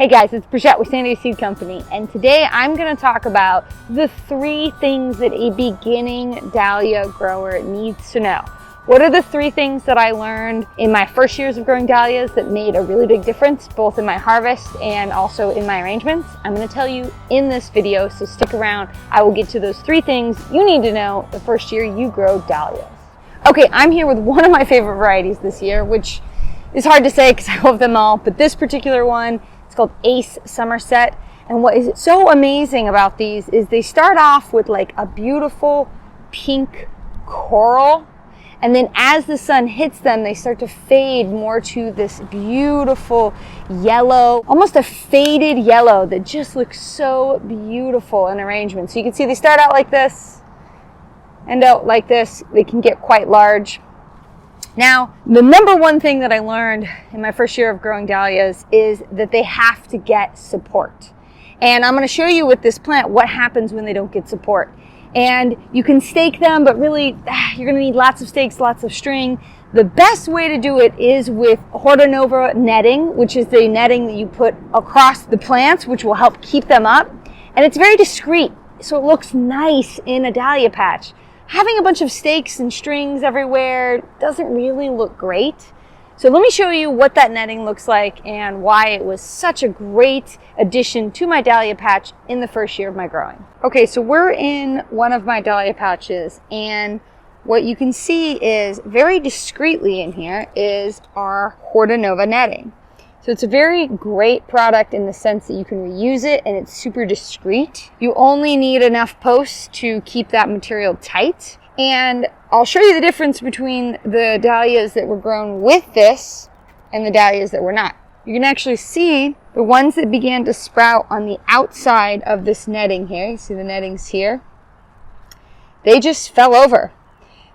Hey guys, it's Brigitte with Sandy Seed Company, and today I'm going to talk about the 3 things that a beginning dahlia grower needs to know. What are the 3 things that I learned in my first years of growing dahlias that made a really big difference, both in my harvest and also in my arrangements? I'm going to tell you in this video, so stick around. I will get to those 3 things you need to know the first year you grow dahlias. Okay, I'm here with one of my favorite varieties this year, which is hard to say because I love them all, but this particular one, it's called Ace Somerset. And what is so amazing about these is they start off with like a beautiful pink coral. And then as the sun hits them, they start to fade more to this beautiful yellow, almost a faded yellow that just looks so beautiful in arrangement. So you can see they start out like this, end out like this. They can get quite large. Now, the number one thing that I learned in my first year of growing dahlias is that they have to get support. And I'm going to show you with this plant what happens when they don't get support. And you can stake them, but really you're going to need lots of stakes, lots of string. The best way to do it is with Hortanova Netting, which is the netting that you put across the plants, which will help keep them up. And it's very discreet, so it looks nice in a dahlia patch. Having a bunch of stakes and strings everywhere doesn't really look great. So let me show you what that netting looks like and why it was such a great addition to my dahlia patch in the first year of my growing. Okay, so we're in one of my dahlia patches, and what you can see is very discreetly in here is our Hortanova netting. So it's a very great product in the sense that you can reuse it and it's super discreet. You only need enough posts to keep that material tight. And I'll show you the difference between the dahlias that were grown with this and the dahlias that were not. You can actually see the ones that began to sprout on the outside of this netting here. You see the nettings here. They just fell over.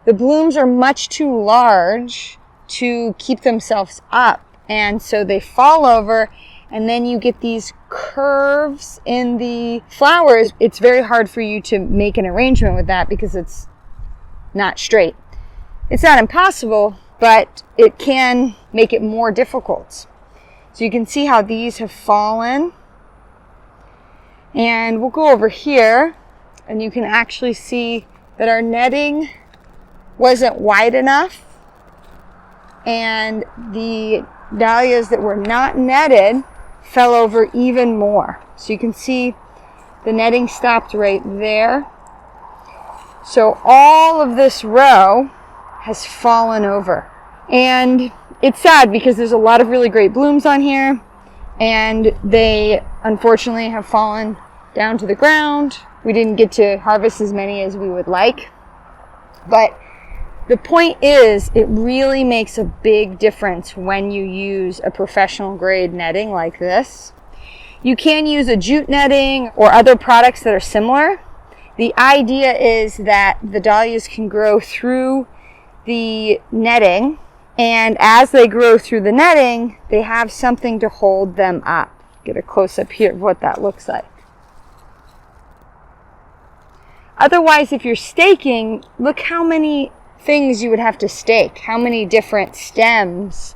The blooms are much too large to keep themselves up. And so they fall over, and then you get these curves in the flowers. It's very hard for you to make an arrangement with that because it's not straight. It's not impossible, but it can make it more difficult. So you can see how these have fallen. And we'll go over here, and you can actually see that our netting wasn't wide enough, and the dahlias that were not netted fell over even more. So you can see the netting stopped right there. So all of this row has fallen over. And it's sad because there's a lot of really great blooms on here, and they unfortunately have fallen down to the ground. We didn't get to harvest as many as we would like. But the point is, it really makes a big difference when you use a professional grade netting like this. You can use a jute netting or other products that are similar. The idea is that the dahlias can grow through the netting, and as they grow through the netting, they have something to hold them up. Get a close-up here of what that looks like. Otherwise, if you're staking, look how many things you would have to stake, how many different stems,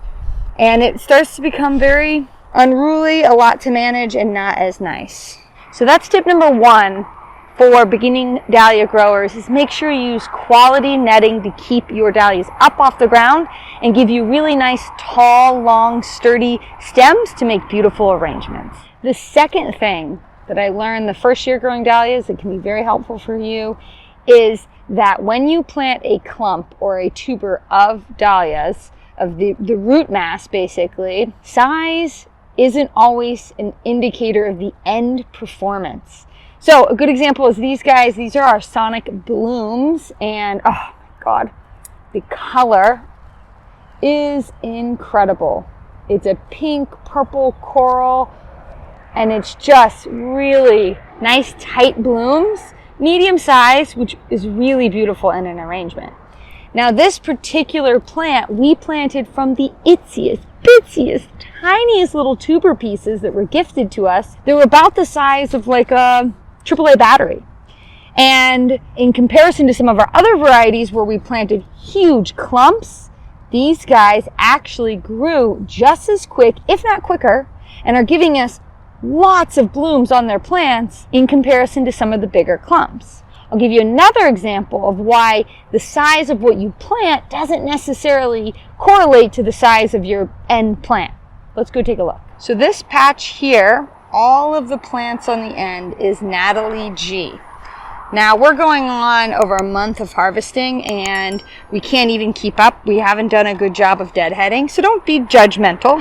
and it starts to become very unruly, a lot to manage, and not as nice. So that's tip number 1 for beginning dahlia growers, is make sure you use quality netting to keep your dahlias up off the ground and give you really nice, tall, long, sturdy stems to make beautiful arrangements. The second thing that I learned the first year growing dahlias that can be very helpful for you is that when you plant a clump or a tuber of dahlias, of the root mass basically, size isn't always an indicator of the end performance. So a good example is these guys. These are our Sonic blooms, and oh my God, the color is incredible. It's a pink, purple coral, and it's just really nice, tight blooms. Medium size, which is really beautiful in an arrangement. Now this particular plant we planted from the itziest, bitsiest, tiniest little tuber pieces that were gifted to us. They were about the size of like a AAA battery. And in comparison to some of our other varieties where we planted huge clumps, these guys actually grew just as quick, if not quicker, and are giving us lots of blooms on their plants in comparison to some of the bigger clumps. I'll give you another example of why the size of what you plant doesn't necessarily correlate to the size of your end plant. Let's go take a look. So this patch here, all of the plants on the end is Natalie G. Now we're going on over a month of harvesting and we can't even keep up. We haven't done a good job of deadheading, so don't be judgmental.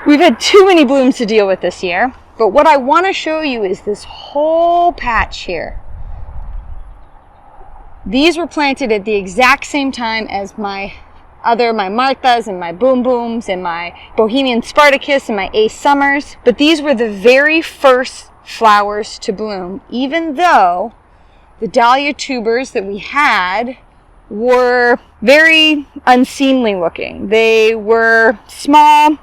We've had too many blooms to deal with this year. But what I want to show you is this whole patch here. These were planted at the exact same time as my Marthas and my Boom Booms and my Bohemian Spartacus and my Ace Summers. But these were the very first flowers to bloom, even though the Dahlia tubers that we had were very unseemly looking. They were small.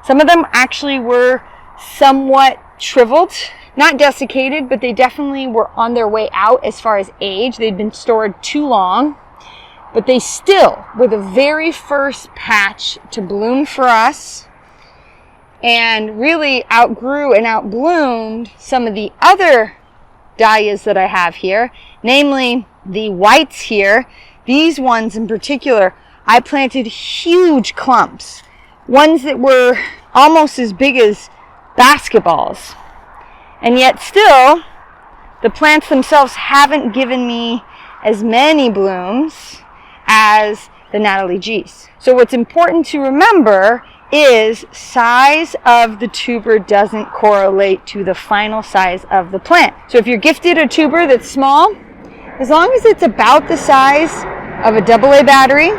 Some of them actually were somewhat shriveled, not desiccated, but they definitely were on their way out as far as age. They'd been stored too long, but they still were the very first patch to bloom for us and really outgrew and outbloomed some of the other Dahlias that I have here, namely the whites here. These ones in particular, I planted huge clumps, ones that were almost as big as basketballs. And yet still, the plants themselves haven't given me as many blooms as the Natalie G's. So what's important to remember is size of the tuber doesn't correlate to the final size of the plant. So if you're gifted a tuber that's small, as long as it's about the size of a AA battery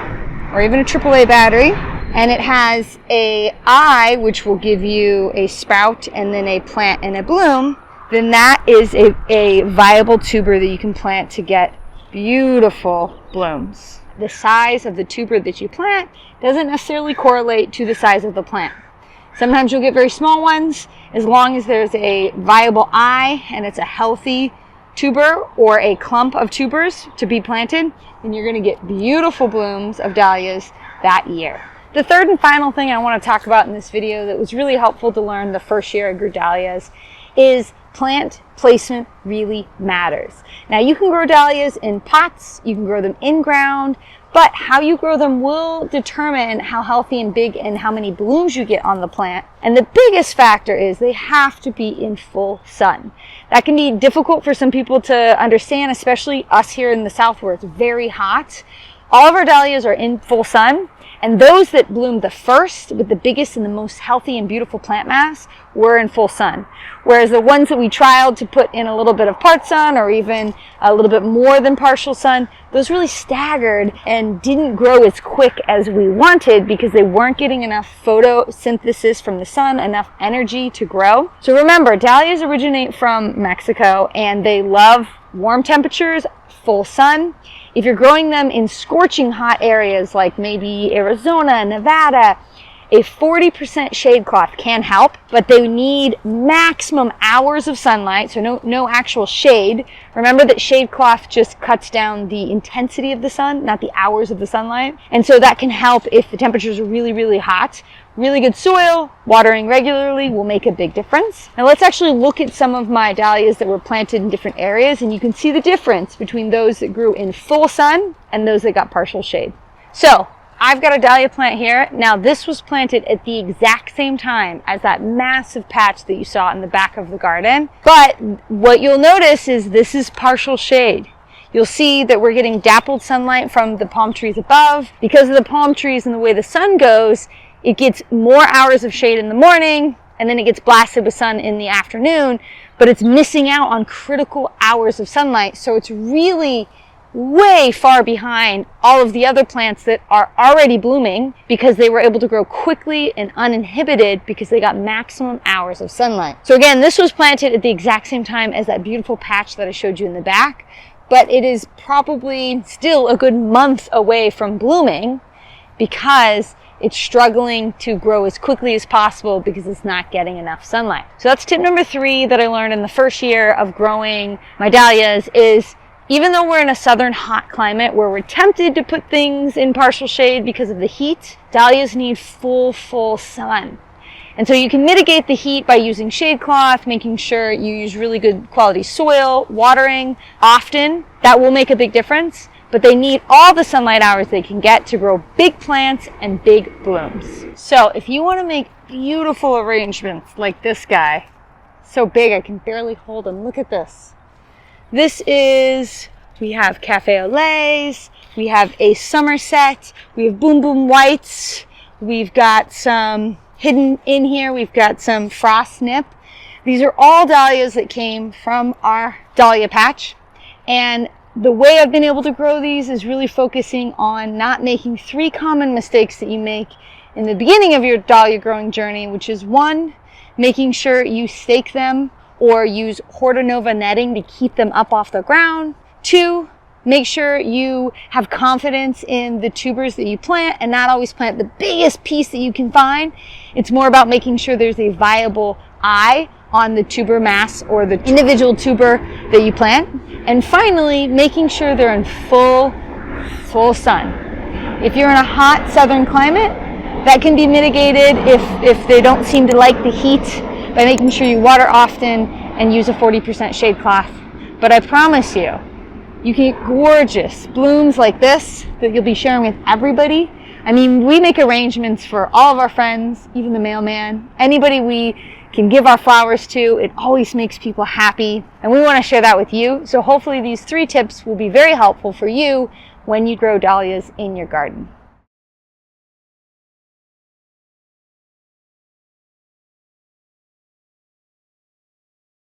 or even a AAA battery, and it has a eye which will give you a sprout and then a plant and a bloom, then that is a viable tuber that you can plant to get beautiful blooms. The size of the tuber that you plant doesn't necessarily correlate to the size of the plant. Sometimes you'll get very small ones. As long as there's a viable eye and it's a healthy tuber or a clump of tubers to be planted, then you're going to get beautiful blooms of dahlias that year. The third and final thing I want to talk about in this video that was really helpful to learn the first year I grew dahlias is plant placement really matters. Now you can grow dahlias in pots, you can grow them in ground, but how you grow them will determine how healthy and big and how many blooms you get on the plant. And the biggest factor is they have to be in full sun. That can be difficult for some people to understand, especially us here in the South where it's very hot. All of our dahlias are in full sun, and those that bloomed the first with the biggest and the most healthy and beautiful plant mass were in full sun. Whereas the ones that we trialed to put in a little bit of part sun or even a little bit more than partial sun, those really staggered and didn't grow as quick as we wanted because they weren't getting enough photosynthesis from the sun, enough energy to grow. So remember, dahlias originate from Mexico and they love warm temperatures, full sun. If you're growing them in scorching hot areas like maybe Arizona, Nevada, a 40% shade cloth can help, but they need maximum hours of sunlight, so no actual shade. Remember that shade cloth just cuts down the intensity of the sun, not the hours of the sunlight. And so that can help if the temperatures are really, really hot. Really good soil, watering regularly will make a big difference. Now let's actually look at some of my dahlias that were planted in different areas, and you can see the difference between those that grew in full sun and those that got partial shade. So I've got a dahlia plant here. Now this was planted at the exact same time as that massive patch that you saw in the back of the garden. But what you'll notice is this is partial shade. You'll see that we're getting dappled sunlight from the palm trees above. Because of the palm trees and the way the sun goes, it gets more hours of shade in the morning and then it gets blasted with sun in the afternoon, but it's missing out on critical hours of sunlight. So it's really way far behind all of the other plants that are already blooming because they were able to grow quickly and uninhibited because they got maximum hours of sunlight. So again, this was planted at the exact same time as that beautiful patch that I showed you in the back, but it is probably still a good month away from blooming because it's struggling to grow as quickly as possible because it's not getting enough sunlight. So that's tip number 3 that I learned in the first year of growing my dahlias is even though we're in a southern hot climate where we're tempted to put things in partial shade because of the heat, dahlias need full sun. And so you can mitigate the heat by using shade cloth, making sure you use really good quality soil, watering often. That will make a big difference, but they need all the sunlight hours they can get to grow big plants and big blooms. So if you want to make beautiful arrangements like this guy, so big I can barely hold him. Look at this. We have Cafe au Laits, we have a Somerset, we have Boom Boom Whites, we've got some hidden in here, we've got some Frost Nip. These are all dahlias that came from our dahlia patch. And the way I've been able to grow these is really focusing on not making 3 common mistakes that you make in the beginning of your dahlia growing journey, which is 1, making sure you stake them or use Hortanova netting to keep them up off the ground. 2, make sure you have confidence in the tubers that you plant and not always plant the biggest piece that you can find. It's more about making sure there's a viable eye on the tuber mass or the individual tuber that you plant. And finally, making sure they're in full sun. If you're in a hot southern climate, that can be mitigated if they don't seem to like the heat by making sure you water often and use a 40% shade cloth. But I promise you, you can get gorgeous blooms like this that you'll be sharing with everybody. I mean, we make arrangements for all of our friends, even the mailman, anybody we can give our flowers to. It always makes people happy, and we want to share that with you. So hopefully these 3 tips will be very helpful for you when you grow dahlias in your garden.